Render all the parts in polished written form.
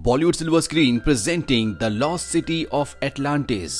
Bollywood silver screen presenting the lost city of Atlantis.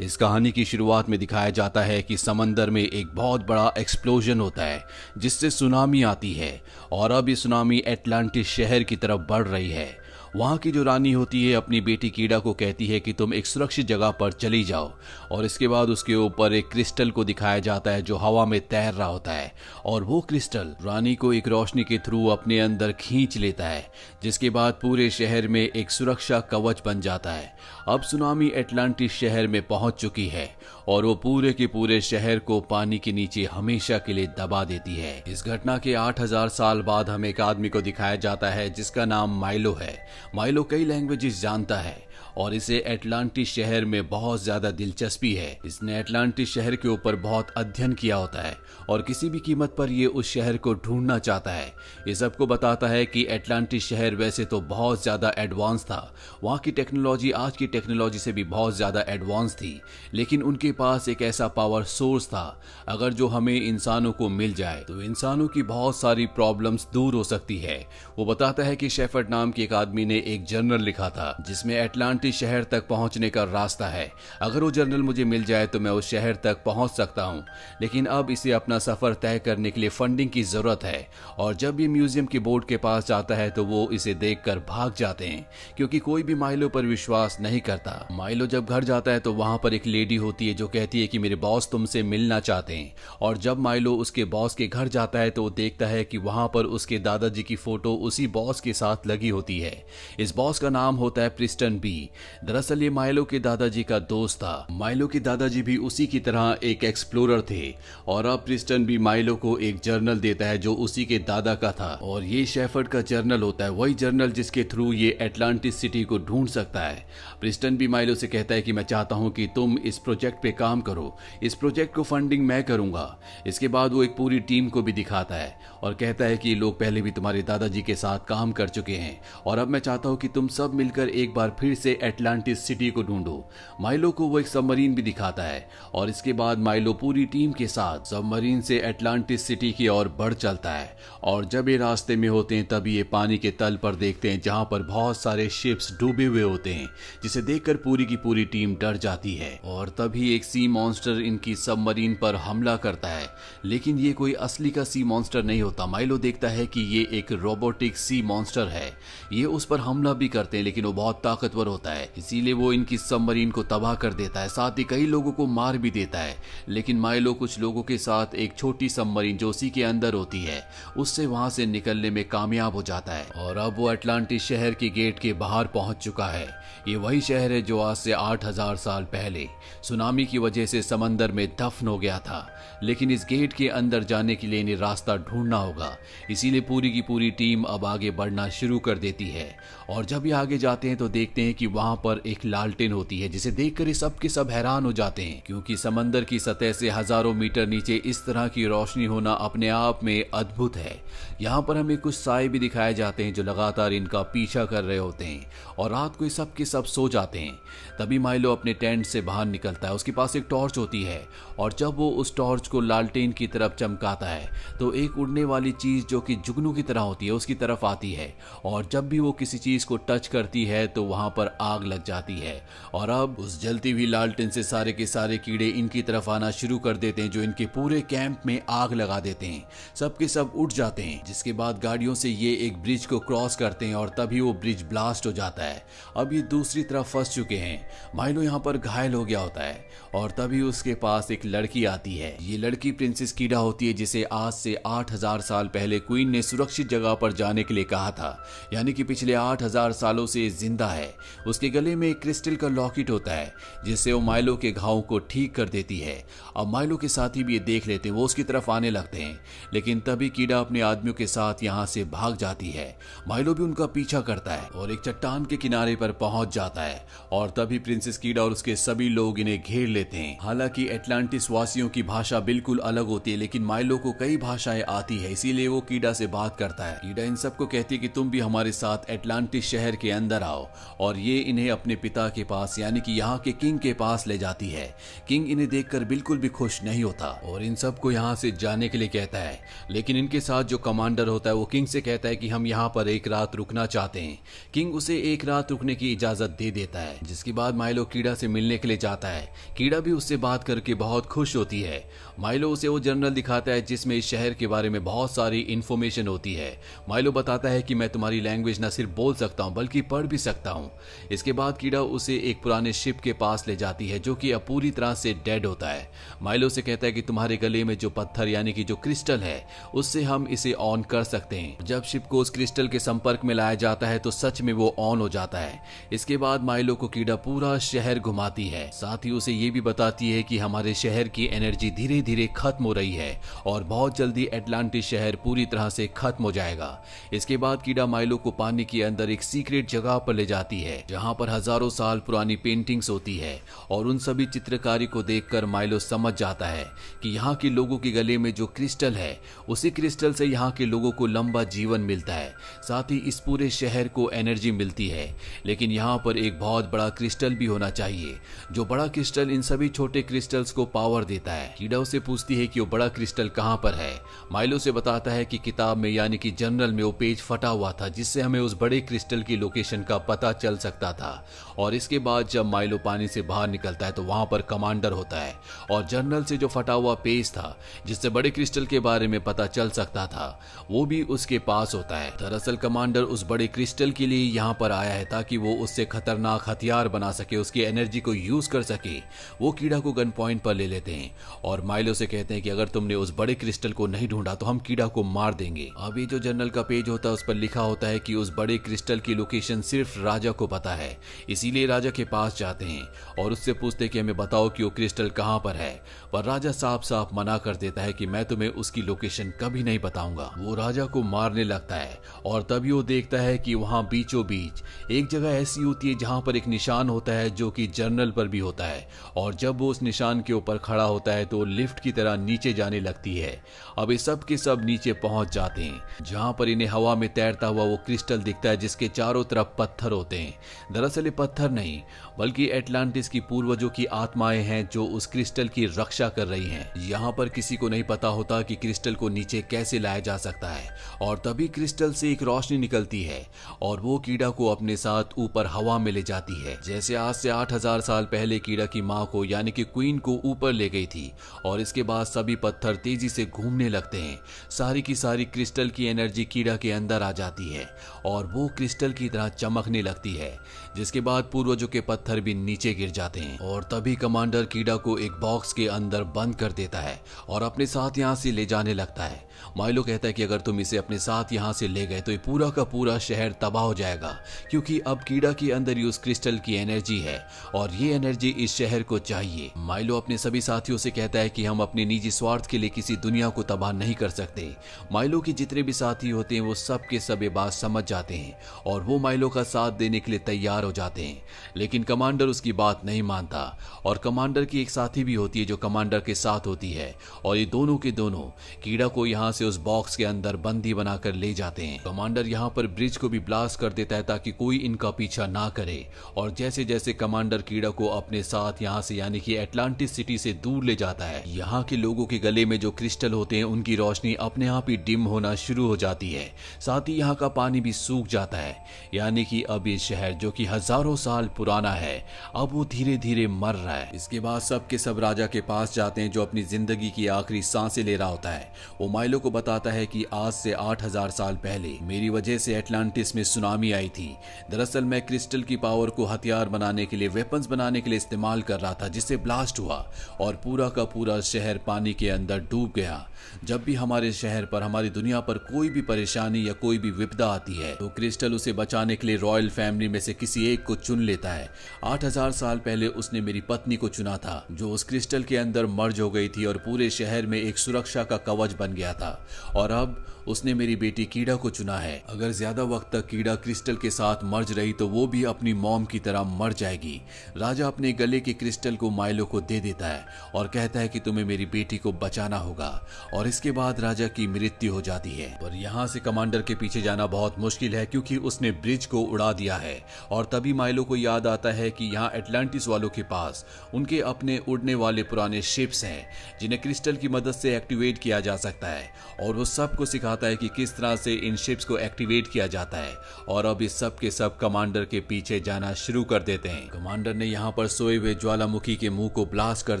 इस कहानी की शुरुआत में दिखाया जाता है कि समंदर में एक बहुत बड़ा एक्सप्लोजन होता है जिससे सुनामी आती है और अब ये सुनामी एटलांटिस शहर की तरफ बढ़ रही है। वहाँ की जो रानी होती है अपनी बेटी कीड़ा को कहती है कि तुम एक सुरक्षित जगह पर चली जाओ और इसके बाद उसके ऊपर एक क्रिस्टल को दिखाया जाता है जो हवा में तैर रहा होता है और वो क्रिस्टल रानी को एक रोशनी के थ्रू अपने अंदर खींच लेता है, जिसके बाद पूरे शहर में एक सुरक्षा कवच बन जाता है। अब सुनामी एटलांटिस शहर में पहुंच चुकी है और वो पूरे के पूरे शहर को पानी के नीचे हमेशा के लिए दबा देती है। इस घटना के 8000 साल बाद हमें एक आदमी को दिखाया जाता है जिसका नाम माइलो है। माइलो कई लैंग्वेजेस जानता है और इसे एटलांटिस शहर में बहुत ज्यादा दिलचस्पी है। इसने एटलांटिस शहर के ऊपर बहुत अध्ययन किया होता है और किसी भी कीमत पर ये उस शहर को ढूंढना चाहता है। ये सबको बताता है कि एटलांटिस शहर वैसे तो बहुत ज्यादा एडवांस था, वहाँ की टेक्नोलॉजी आज की टेक्नोलॉजी से भी बहुत ज्यादा एडवांस थी, लेकिन उनके पास एक ऐसा पावर सोर्स था अगर जो हमें इंसानों को मिल जाए तो इंसानों की बहुत सारी प्रॉब्लम्स दूर हो सकती है। वो बताता है कि शेफर्ड नाम के एक आदमी ने एक जर्नल लिखा था जिसमें एटलांटिस शहर तक पहुंचने का रास्ता है। अगर वो जर्नल मुझे मिल जाए तो मैं उस शहर तक पहुंच सकता हूं, लेकिन अब इसे अपना सफर तय करने के लिए फंडिंग की जरूरत है। और जब ये म्यूजियम के बोर्ड के पास जाता है तो वो इसे देखकर भाग जाते हैं क्योंकि कोई भी माइलो पर विश्वास नहीं करता। माइलो जब घर जाता है तो वहां पर एक लेडी होती है जो कहती है कि मेरे बॉस तुमसे मिलना चाहते हैं। और जब माइलो उसके बॉस के घर जाता है तो वो देखता है कि वहां पर उसके दादाजी की फोटो उसी बॉस के साथ लगी होती है। इस बॉस का नाम होता है प्रिस्टन बी। दरअसल ये माइलो के दादाजी का दोस्त था। माइलो के दादाजी भी उसी की तरह एक एक्सप्लोरर थे और अब प्रिस्टन भी माइलो को एक जर्नल देता है जो उसी के दादा का था और ये शेफर्ड का जर्नल होता है, वही जर्नल जिसके थ्रू ये एटलांटिस सिटी को ढूंढ सकता है। प्रिस्टन भी माइलो से कहता है कि मैं चाहता हूं कि तुम इस प्रोजेक्ट पे काम करो, इस प्रोजेक्ट को फंडिंग मैं करूंगा। इसके बाद वो एक पूरी टीम को भी दिखाता है और कहता है कि ये लोग पहले भी तुम्हारे दादाजी के साथ काम कर चुके हैं और अब मैं चाहता हूं कि तुम सब मिलकर एक बार फिर से एटलांटिस सिटी को ढूंढो। माइलो को वो एक सबमरीन भी दिखाता है और इसके बाद माइलो पूरी टीम के साथ सबमरीन से एटलांटिस सिटी की ओर बढ़ चलता है और जब ये रास्ते में होते हैं तभी ये पानी के तल पर देखते हैं जहां पर बहुत सारे शिप्स डूबे हुए होते हैं, जिसे देखकर पूरी की पूरी टीम डर जाती है। और तभी एक सी मॉन्स्टर इनकी सबमरीन पर हमला करता है, लेकिन ये कोई असली का सी मॉन्स्टर नहीं होता। माइलो देखता है कि ये एक रोबोटिक सी मॉन्स्टर है। ये उस पर हमला भी करते हैं लेकिन वो बहुत ताकतवर होता है, इसीलिए वो इनकी सबमरीन को तबाह कर देता है, साथ ही कई लोगों को मार भी देता है। लेकिन माइलो कुछ लोगों के साथ एक छोटी सबमरीन जो उसी के अंदर होती है उससे वहां से निकलने में कामयाब हो जाता है और अब वो एटलांटिस शहर के गेट के बाहर पहुंच चुका है। ये वही शहर है जो आज से 8000 साल पहले सुनामी की वजह से समंदर में दफन हो गया था, लेकिन इस गेट के अंदर जाने के लिए इन्हें रास्ता ढूंढना होगा। इसीलिए पूरी की पूरी टीम अब आगे बढ़ना शुरू कर देती है और जब ये आगे जाते हैं तो देखते हैं कि वहां पर एक लालटेन होती है जिसे देखकर ये सब के सब हैरान हो जाते हैं क्योंकि समंदर की सतह से हजारों मीटर नीचे इस तरह की रोशनी होना अपने आप में अद्भुत है। यहाँ पर हमें कुछ साए भी दिखाए जाते हैं जो लगातार इनका पीछा कर रहे होते हैं और रात को ये सब के सब सो जाते हैं। तभी माइलो अपने टेंट से बाहर निकलता है, उसके पास एक टॉर्च होती है और जब वो उस टॉर्च को लालटेन की तरफ चमकाता है तो एक उड़ने वाली चीज जो कि जुगनू की तरह होती है उसकी तरफ आती है और जब भी वो किसी चीज को टच करती है तो वहां पर आग लग जाती है और अब उस जलती हुई लालटेन से सारे के सारे कीड़े इनकी तरफ आना शुरू कर देते हैं जो इनके पूरे कैंप में आग लगा देते हैं। सब के सब उठ जाते हैं, जिसके बाद गाड़ियों से ये एक ब्रिज को क्रॉस करते हैं और तभी वो ब्रिज ब्लास्ट हो जाता है। अब ये दूसरी तरफ फंस चुके हैं। माइलो यहाँ पर घायल हो गया होता है और तभी उसके पास एक लड़की आती है। ये लड़की प्रिंसेस कीड़ा होती है जिसे आज से 8000 साल पहले क्वीन ने सुरक्षित जगह पर जाने के लिए कहा था, यानी कि पिछले 8000 सालों से जिंदा है। उसके गले में एक क्रिस्टल का लॉकेट होता है जिससे वो माइलो के घाव को ठीक कर देती है। अब माइलो के साथी भी ये देख लेते हैं, वो उसकी तरफ आने लगते हैं, लेकिन तभी कीड़ा अपने आदमियों के साथ यहाँ से भाग जाती है। माइलो भी उनका पीछा करता है और एक चट्टान के किनारे पर पहुंच पहुंच जाता है और तभी प्रिंसेस कीडा और उसके सभी लोग इन्हें घेर लेते हैं। हालांकि एटलांटिस वासियों की भाषा बिल्कुल अलग होती है, लेकिन माइलो को कई भाषाएं आती है, इसीलिए वो कीडा से बात करता है। कीडा इन सबको कहती है कि तुम भी हमारे साथ एटलांटिस शहर के अंदर आओ, और ये इन्हें अपने पिता के पास यानी कि यहाँ के किंग के पास ले जाती है। किंग इन्हें देखकर बिल्कुल भी खुश नहीं होता और इन सबको यहाँ से जाने के लिए कहता है, लेकिन इनके साथ जो कमांडर होता है वो किंग से कहता है कि हम यहाँ पर एक रात रुकना चाहते हैं। किंग उसे एक रात रुकने की इजाजत दे देता है, जिसके बाद माइलो कीडा से मिलने के लिए जाता है। कीडा भी उससे बात करके बहुत खुश होती है। माइलो उसे वो जर्नल दिखाता है जिसमें इस शहर के बारे में बहुत सारी इंफॉर्मेशन होती है। माइलो बताता है कि मैं तुम्हारी लैंग्वेज न सिर्फ बोल सकता हूँ बल्कि पढ़ भी सकता हूँ। इसके बाद कीडा उसे एक पुराने शिप के पास ले जाती है जो कि अब पूरी तरह से डेड होता है। माइलो से कहता है कि तुम्हारे गले में जो पत्थर यानी कि जो क्रिस्टल है उससे हम इसे ऑन कर सकते हैं। जब शिप को उस क्रिस्टल के संपर्क में लाया जाता है तो सच में वो ऑन हो जाता है। इसके बाद माइलो को कीडा पूरा शहर घुमाती है, साथ ही उसे ये भी बताती है कि हमारे शहर की एनर्जी धीरे धीरे खत्म हो रही है और बहुत जल्दी एटलांटिस शहर पूरी तरह से खत्म हो जाएगा। इसके बाद कीडा माइलो को पानी के अंदर एक सीक्रेट जगह पर ले जाती है जहां पर हजारों साल पुरानी पेंटिंग्स होती है, और उन सभी चित्रकारी को देखकर माइलो समझ जाता है कि यहाँ के लोगों के गले में जो क्रिस्टल है उसी क्रिस्टल से यहाँ के लोगों को लंबा जीवन मिलता है, साथ ही इस पूरे शहर को एनर्जी मिलती है। लेकिन यहाँ पर एक बहुत बड़ा क्रिस्टल भी होना चाहिए, जो बड़ा क्रिस्टल इन सभी छोटे क्रिस्टल्स को पावर देता है। कीडा उसे पूछती है कि वो बड़ा क्रिस्टल कहाँ पर है। माइलो से बताता है कि किताब में यानी कि जर्नल में वो पेज फटा हुआ था जिससे हमें उस बड़े क्रिस्टल की लोकेशन का पता चल सकता था। और इसके बाद जब माइलो पानी से बाहर निकलता है तो वहां पर कमांडर होता है और जर्नल से जो फटा हुआ पेज था जिससे बड़े क्रिस्टल के बारे में पता चल सकता था वो भी उसके पास होता है। दरअसल कमांडर उस बड़े क्रिस्टल के लिए यहाँ पर आया है ताकि वो उससे खतरनाक हथियार बना सके, उसकी एनर्जी को यूज कर सके। वो कीड़ा को गन पॉइंट पर ले लेते हैं और माइलो से कहते हैं कि अगर तुमने उस बड़े क्रिस्टल को नहीं ढूंढा तो हम कीड़ा को मार देंगे। अभी जो जर्नल का पेज होता है उस पर लिखा होता है कि उस बड़े क्रिस्टल की लोकेशन सिर्फ राजा को पता है, इसीलिए राजा के पास जाते हैं और उससे पूछते कि हमें बताओ कि वो क्रिस्टल कहाँ पर है। पर राजा साफ साफ मना कर देता है कि मैं तुम्हें उसकी लोकेशन कभी नहीं बताऊंगा। वो राजा को मारने लगता है और तभी वो देखता है कि वहां बीचों बीच एक जगह ऐसी होती है जहां पर एक निशान होता है जो कि जर्नल पर भी होता है, और जब वो उस निशान के ऊपर खड़ा होता है तो लिफ्ट की तरह नीचे जाने लगती है। अब ये सब के सब नीचे पहुंच जाते हैं जहां पर इन्हें हवा में तैरता हुआ वो क्रिस्टल दिखता है जिसके चारों तरफ पत्थर होते हैं। दरअसल ये पत्थर नहीं बल्कि एटलांटिस की पूर्वजों की आत्माएं हैं जो उस क्रिस्टल की रक्षा कर रही हैं। यहाँ पर किसी को नहीं पता होता कि क्रिस्टल को नीचे कैसे लाया जा सकता है, और तभी क्रिस्टल से एक रोशनी निकलती है और वो कीड़ा को अपने साथ ऊपर हवा में ले जाती है। जैसे आज से 8000 साल पहले कीड़ा की माँ को यानी कि क्वीन को ऊपर ले गई थी, और इसके बाद सभी पत्थर तेजी से घूमने लगते हैं। सारी की सारी क्रिस्टल की एनर्जी कीड़ा के अंदर आ जाती है और वो क्रिस्टल की तरह चमकने लगती है, जिसके बाद पूर्वजों के पत्थर भी नीचे गिर जाते हैं। और तभी कमांडर कीड़ा को एक बॉक्स के अंदर बंद कर देता है और अपने साथ यहाँ से ले जाने लगता है। माइलो कहता है कि अगर तुम इसे अपने साथ यहाँ से ले गए तो ये पूरा का पूरा शहर तबाह हो जाएगा, क्योंकि अब कीड़ा के अंदर ही उस क्रिस्टल की एनर्जी है और ये एनर्जी इस शहर को चाहिए। माइलो अपने सभी साथियों से कहता है कि हम अपने निजी स्वार्थ के लिए किसी दुनिया को तबाह नहीं कर सकते। माइलो के जितने भी साथी होते हैं वो सब के सब ये बात समझ जाते हैं और वो माइलो का साथ देने के लिए तैयार हो जाते हैं, लेकिन कमांडर उसकी बात नहीं मानता। और कमांडर की एक साथी भी होती है जो कमांडर के साथ होती है, और ये दोनों के दोनों कीड़ा को यहाँ से उस बॉक्स के अंदर बंदी बनाकर ले जाते हैं। कमांडर यहाँ पर ब्रिज को भी ब्लास्ट कर देता है ताकि कोई इनका पीछा ना करे, और जैसे जैसे कमांडर कीड़ा को अपने साथ यहाँ से यानी कि एटलांटिस सिटी से दूर ले जाता है, यहाँ के लोगों के गले में जो क्रिस्टल होते हैं उनकी रोशनी अपने आप ही डिम होना शुरू हो जाती है। साथ ही यहाँ का पानी भी सूख जाता है, यानी कि अब ये शहर जो कि हजारों साल पुराना है अब वो धीरे धीरे मर रहा है। इसके बाद सब के सब राजा के पास जाते हैं जो अपनी जिंदगी की आखिरी सांसें ले रहा होता है। वो माइलो को बताता है कि आज से 8000 साल पहले मेरी वजह से एटलांटिस में सुनामी आई थी। दरअसल मैं क्रिस्टल की पावर को हथियार बनाने के लिए, वेपन्स बनाने के लिए इस्तेमाल कर रहा था, जिससे ब्लास्ट हुआ और पूरा का पूरा शहर पानी के अंदर डूब गया। जब भी हमारे शहर पर, हमारी दुनिया पर कोई भी परेशानी या कोई भी विपदा आती है तो क्रिस्टल उसे बचाने के लिए रॉयल फैमिली में से किसी एक को चुन लेता है। 8000 साल पहले उसने मेरी पत्नी को चुना था जो उस क्रिस्टल के अंदर मर्ज हो गई थी और पूरे शहर में एक सुरक्षा का कवच बन गया था, और अब उसने मेरी बेटी कीड़ा को चुना है। अगर ज्यादा वक्त तक कीड़ा क्रिस्टल के साथ मर्ज रही तो वो भी अपनी मॉम की तरह मर जाएगी। राजा अपने गले के क्रिस्टल को माइलो को दे देता है और कहता है कि तुम्हें मेरी बेटी को बचाना होगा, और इसके बाद राजा की मृत्यु हो जाती है। पर यहाँ से कमांडर के पीछे जाना बहुत मुश्किल है क्योंकि उसने ब्रिज को उड़ा दिया है। और तभी माइलो को याद आता है कि यहाँ एटलांटिस वालों के पास उनके अपने उड़ने वाले पुराने शिप्स हैं जिन्हें क्रिस्टल की मदद से एक्टिवेट किया जा सकता है, और वो सबको सिखाता है कि किस तरह से इन शिप्स को एक्टिवेट किया जाता है। और अब इस सब के सब कमांडर के पीछे जाना शुरू कर देते हैं। कमांडर ने यहाँ पर सोए हुए ज्वालामुखी के मुंह को ब्लास्ट कर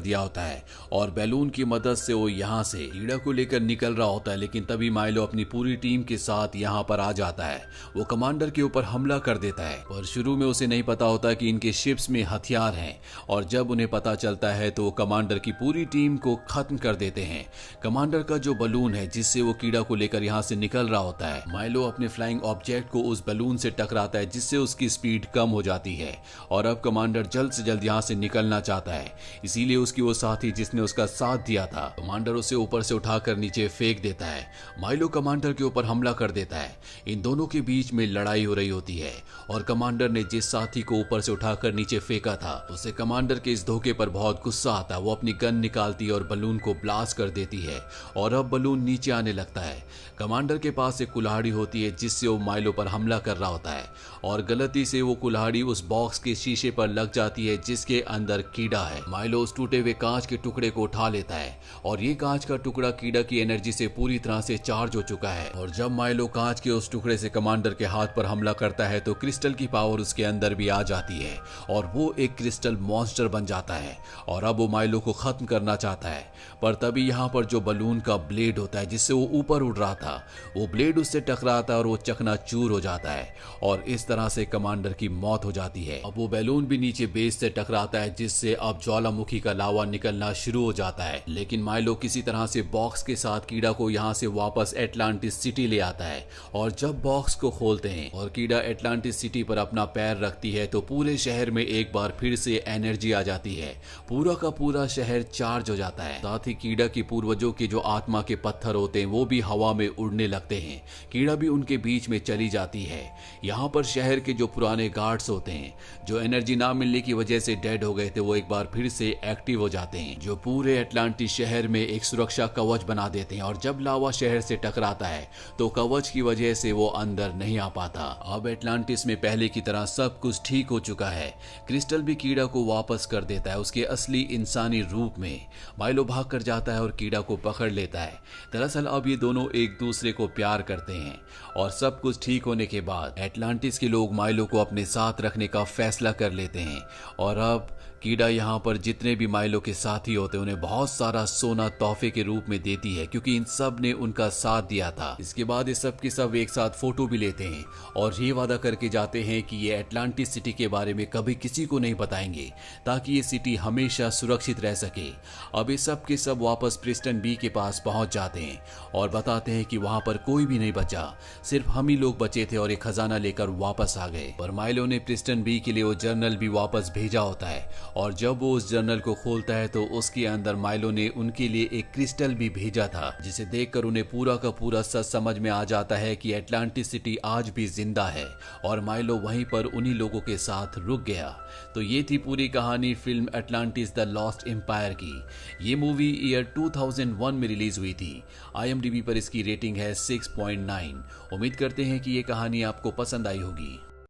दिया होता है और बैलून की मदद से वो यहाँ से कीड़ा को लेकर निकल रहा होता है, लेकिन तभी माइलो अपनी पूरी टीम के साथ यहाँ पर आ जाता है। वो कमांडर के ऊपर हमला कर देता है, पर शुरू में उसे नहीं पता होता कि इनके शिप्स में हथियार हैं, और जब उन्हें पता चलता है तो वो कमांडर की पूरी टीम को खत्म कर देते हैं। कमांडर का जो बलून है जिससे वो कीड़ा को लेकर यहाँ से निकल रहा होता है, माइलो अपने फ्लाइंग ऑब्जेक्ट को उस बलून से टकराता है जिससे उसकी स्पीड कम हो जाती है, और अब कमांडर जल्द से जल्द यहाँ से निकलना चाहता है। इसीलिए उसकी वो साथी जिसने उसका साथ दिया था, कमांडर उसे ऊपर से उठाकर नीचे फेंक देता है। माइलो कमांडर के ऊपर हमला कर देता है। इन दोनों के बीच में लड़ाई हो रही होती है, और कमांडर ने जिस साथी को ऊपर से उठाकर नीचे फेंका था उसे कमांडर के इस धोखे पर बहुत गुस्सा आता है। वो अपनी गन निकालती है और बलून को ब्लास्ट कर देती है, और अब बलून नीचे आने लगता है। कमांडर के पास एक कुल्हाड़ी होती है जिससे वो माइलो पर हमला कर रहा होता है, और गलती से वो कुल्हाड़ी उस बॉक्स के शीशे पर लग जाती है जिसके अंदर कीड़ा है। माइलो उस टूटे हुए कांच के टुकड़े को उठा लेता है, और ये कांच का टुकड़ा कीड़ा की एनर्जी से पूरी तरह से चार्ज हो चुका है। और जब माइलो कांच के उस टुकड़े से कमांडर के हाथ पर हमला करता है तो क्रिस्टल की पावर उसके अंदर भी आ जाती है, और वो एक क्रिस्टल मॉन्स्टर बन जाता है, और अब वो माइलो को खत्म करना चाहता है। पर तभी यहाँ पर जो बलून का ब्लेड होता है जिससे वो ऊपर उड़ रहा था, वो ब्लेड उससे टकराता है और वो चकनाचूर हो जाता है, और इस तरह से कमांडर की मौत हो जाती है। अब वो बैलून भी नीचे बेस से टकराता है जिससे अब ज्वालामुखी का लावा निकलना शुरू हो जाता है। लेकिन माइलो किसी तरह से बॉक्स के साथ कीड़ा को यहाँ से वापस एटलांटिस सिटी ले आता है, और जब बॉक्स को खोलते हैं और कीड़ा एटलांटिस सिटी पर अपना पैर रखती है तो पूरे शहर में एक बार फिर से एनर्जी आ जाती है। पूरा का पूरा शहर चार्ज हो जाता है। साथ ही कीड़ा के पूर्वजों के जो आत्मा के पत्थर होते हैं वो भी हवा में उड़ने लगते हैं। कीड़ा भी उनके बीच में चली जाती है। यहाँ पर शहर के जो पुराने गार्ड्स होते हैं जो एनर्जी ना मिलने की वजह से डेड हो गए थे, वो एक बार फिर से एक्टिव हो जाते हैं, जो पूरे एटलांटिस शहर में एक सुरक्षा कवच बना देते हैं। और जब लावा शहर से टकराता है तो कवच की वजह से वो अंदर नहीं आ पाता। अब एटलांटिस में पहले की तरह सब कुछ ठीक हो चुका है। क्रिस्टल भी कीड़ा को वापस कर देता है उसके असली इंसानी रूप में। माइलो भाग कर जाता है और कीड़ा को पकड़ लेता है। दरअसल अब ये दोनों एक दूसरे को प्यार करते हैं, और सब कुछ ठीक होने के बाद एटलांटिस के लोग माइलो को अपने साथ रखने का फैसला कर लेते हैं। और अब कीड़ा यहाँ पर जितने भी माइलो के साथी होते हैं उन्हें बहुत सारा सोना तोहफे के रूप में देती है, क्योंकि इन सब ने उनका साथ दिया था। इसके बाद ये सब के सब एक साथ फोटो भी लेते हैं और ये वादा करके जाते हैं कि ये एटलांटिस सिटी के बारे में कभी किसी को नहीं बताएंगे, ताकि ये सिटी हमेशा सुरक्षित रह सके। अब ये सब के सब वापस प्रिस्टन बी के पास पहुंच जाते हैं और बताते हैं कि वहां पर कोई भी नहीं बचा, सिर्फ हम ही लोग बचे थे और एक खजाना लेकर वापस आ गए। पर माइलो ने प्रिस्टन बी के लिए वो जर्नल भी वापस भेजा होता है, और जब वो उस जर्नल को खोलता है तो उसके अंदर माइलो ने उनके लिए एक क्रिस्टल भी भेजा था, जिसे देखकर उन्हें पूरा का पूरा सच समझ में आ जाता है कि एटलांटिस सिटी आज भी जिंदा है, और माइलो वहीं पर उन्हीं लोगों के साथ रुक गया। तो ये थी पूरी कहानी film Atlantis the lost empire की। ये मूवी ईयर 2001 में रिलीज हुई थी। IMDb पर इसकी रेटिंग है 6.9। उम्मीद करते हैं कि ये कहानी आपको पसंद आई होगी।